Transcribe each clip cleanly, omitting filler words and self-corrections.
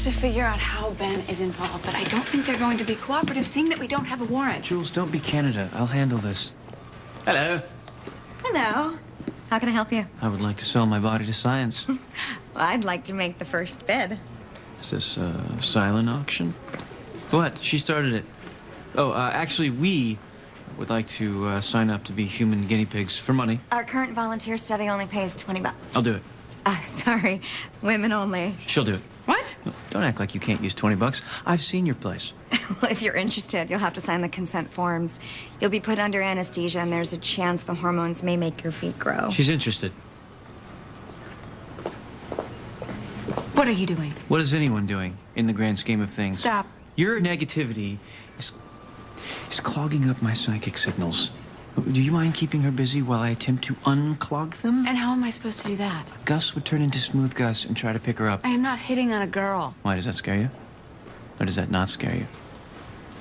have to figure out how Ben is involved, but I don't think they're going to be cooperative, seeing that we don't have a warrant. Jules, don't be Canada. I'll handle this. Hello. Hello. How can I help you? I would like to sell my body to science. Well, I'd like to make the first bid. Is this a silent auction? What? She started it. Oh, actually, we would like to sign up to be human guinea pigs for money. Our current volunteer study only pays $20. I'll do it. Sorry. Women only. She'll do it. What? Don't act like you can't use $20. I've seen your place. Well, if you're interested, you'll have to sign the consent forms. You'll be put under anesthesia, and there's a chance the hormones may make your feet grow. She's interested. What are you doing? What is anyone doing in the grand scheme of things? Stop. Your negativity is clogging up my psychic signals. Do you mind keeping her busy while I attempt to unclog them? And how am I supposed to do that? Gus would turn into Smooth Gus and try to pick her up. I am not hitting on a girl. Why, does that scare you? Or does that not scare you?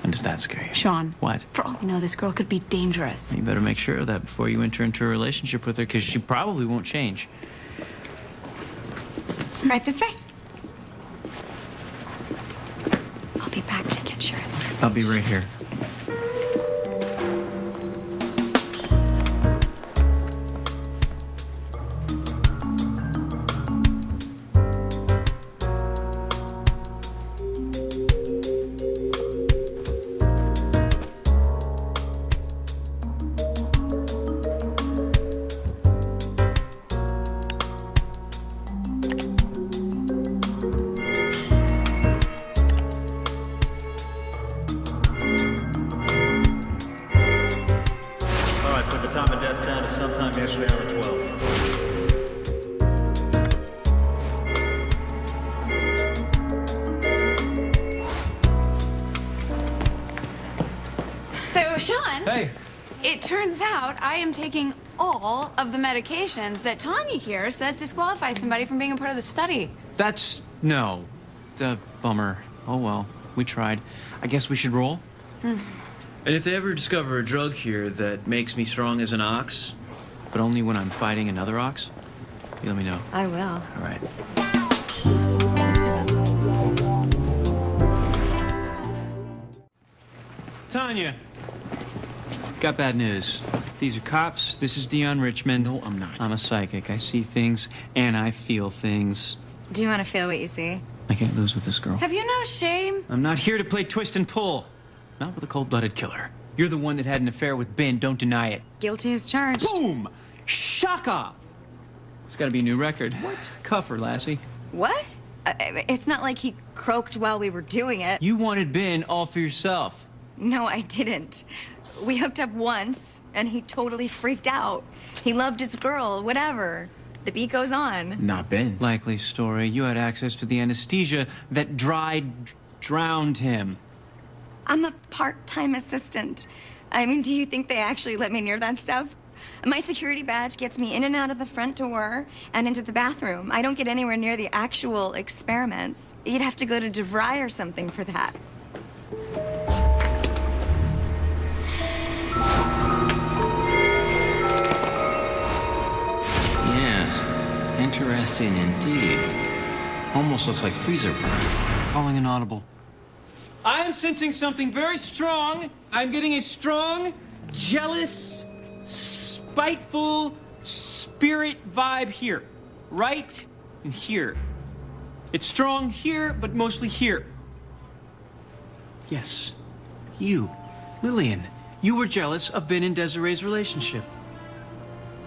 And does that scare you? Sean. What? For all we know, this girl could be dangerous. You better make sure of that before you enter into a relationship with her, because she probably won't change. Right this way. I'll be back to get your... I'll be right here. Time of death down to sometime yesterday on the 12th. So, Sean. Hey. It turns out I am taking all of the medications that Tanya here says disqualify somebody from being a part of the study. That's... no. Bummer. Oh, well. We tried. I guess we should roll? And if they ever discover a drug here that makes me strong as an ox, but only when I'm fighting another ox, you let me know. I will. All right. Tanya, got bad news. These are cops. This is Dion Richmond. No, I'm not. I'm a psychic. I see things and I feel things. Do you want to feel what you see? I can't lose with this girl. Have you no shame? I'm not here to play twist and pull. Not with a cold-blooded killer. You're the one that had an affair with Ben. Don't deny it. Guilty as charged. Boom! Shaka! It's got to be a new record. What? Cuff her, lassie. What? It's not like he croaked while we were doing it. You wanted Ben all for yourself. No, I didn't. We hooked up once, and he totally freaked out. He loved his girl, whatever. The beat goes on. Not Ben's. Likely story. You had access to the anesthesia that drowned him. I'm a part-time assistant. I mean, do you think they actually let me near that stuff? My security badge gets me in and out of the front door and into the bathroom. I don't get anywhere near the actual experiments. You'd have to go to DeVry or something for that. Yes, interesting indeed. Almost looks like freezer burn. Calling an audible. I am sensing something very strong. I'm getting a strong, jealous, spiteful spirit vibe here. Right and here. It's strong here, but mostly here. Yes, you, Lillian, you were jealous of Ben and Desiree's relationship.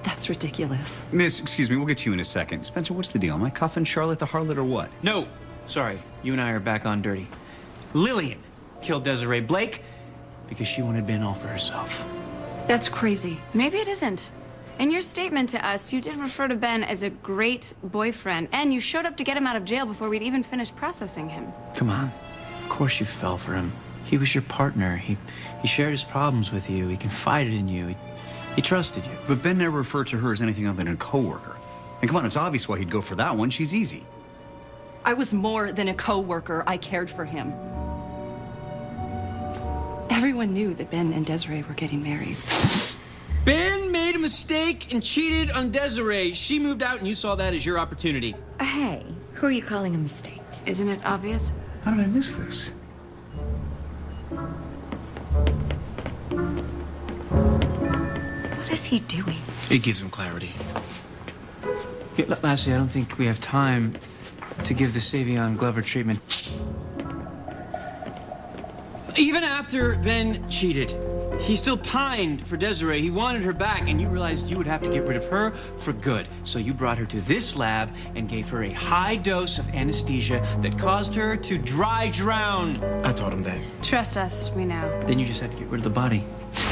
That's ridiculous. Miss, excuse me, we'll get to you in a second. Spencer, what's the deal? Am I cuffing Charlotte the harlot or what? No, sorry, you and I are back on dirty. Lillian killed Desiree Blake because she wanted Ben all for herself. That's crazy. Maybe it isn't. In your statement to us, you did refer to Ben as a great boyfriend, and you showed up to get him out of jail before we'd even finished processing him. Come on. Of course you fell for him. He was your partner. He shared his problems with you. He confided in you. He trusted you. But Ben never referred to her as anything other than a coworker. And come on, it's obvious why he'd go for that one. She's easy. I was more than a co-worker. I cared for him. Everyone knew that Ben and Desiree were getting married. Ben made a mistake and cheated on Desiree. She moved out and you saw that as your opportunity. Hey, who are you calling a mistake? Isn't it obvious? How did I miss this? What is he doing? It gives him clarity. Yeah, Lassie, I don't think we have time to give the Savion Glover treatment. Even after Ben cheated, he still pined for Desiree. He wanted her back, and you realized you would have to get rid of her for good. So you brought her to this lab and gave her a high dose of anesthesia that caused her to dry drown. I told him that. Trust us, we know. Then you just had to get rid of the body.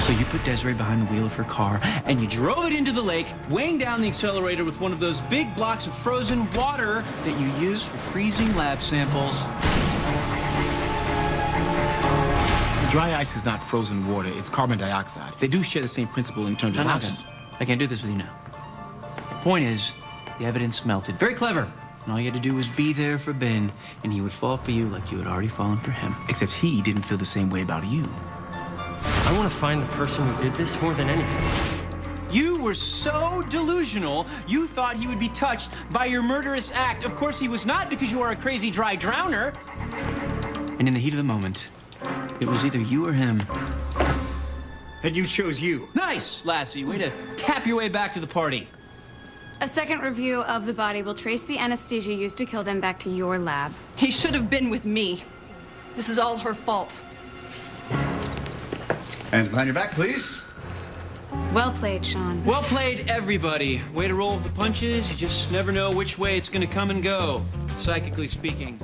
So you put Desiree behind the wheel of her car, and you drove it into the lake, weighing down the accelerator with one of those big blocks of frozen water that you use for freezing lab samples. Dry ice is not frozen water, it's carbon dioxide. They do share the same principle in terms of oxygen. I can't do this with you now. The point is, the evidence melted. Very clever. And all you had to do was be there for Ben, and he would fall for you like you had already fallen for him. Except he didn't feel the same way about you. I want to find the person who did this more than anything. You were so delusional, you thought he would be touched by your murderous act. Of course he was not, because you are a crazy dry drowner. And in the heat of the moment, it was either you or him. And you chose you. Nice, Lassie. Way to tap your way back to the party. A second review of the body will trace the anesthesia used to kill them back to your lab. He should have been with me. This is all her fault. Hands behind your back, please. Well played, Sean. Well played, everybody. Way to roll with the punches. You just never know which way it's gonna come and go, psychically speaking.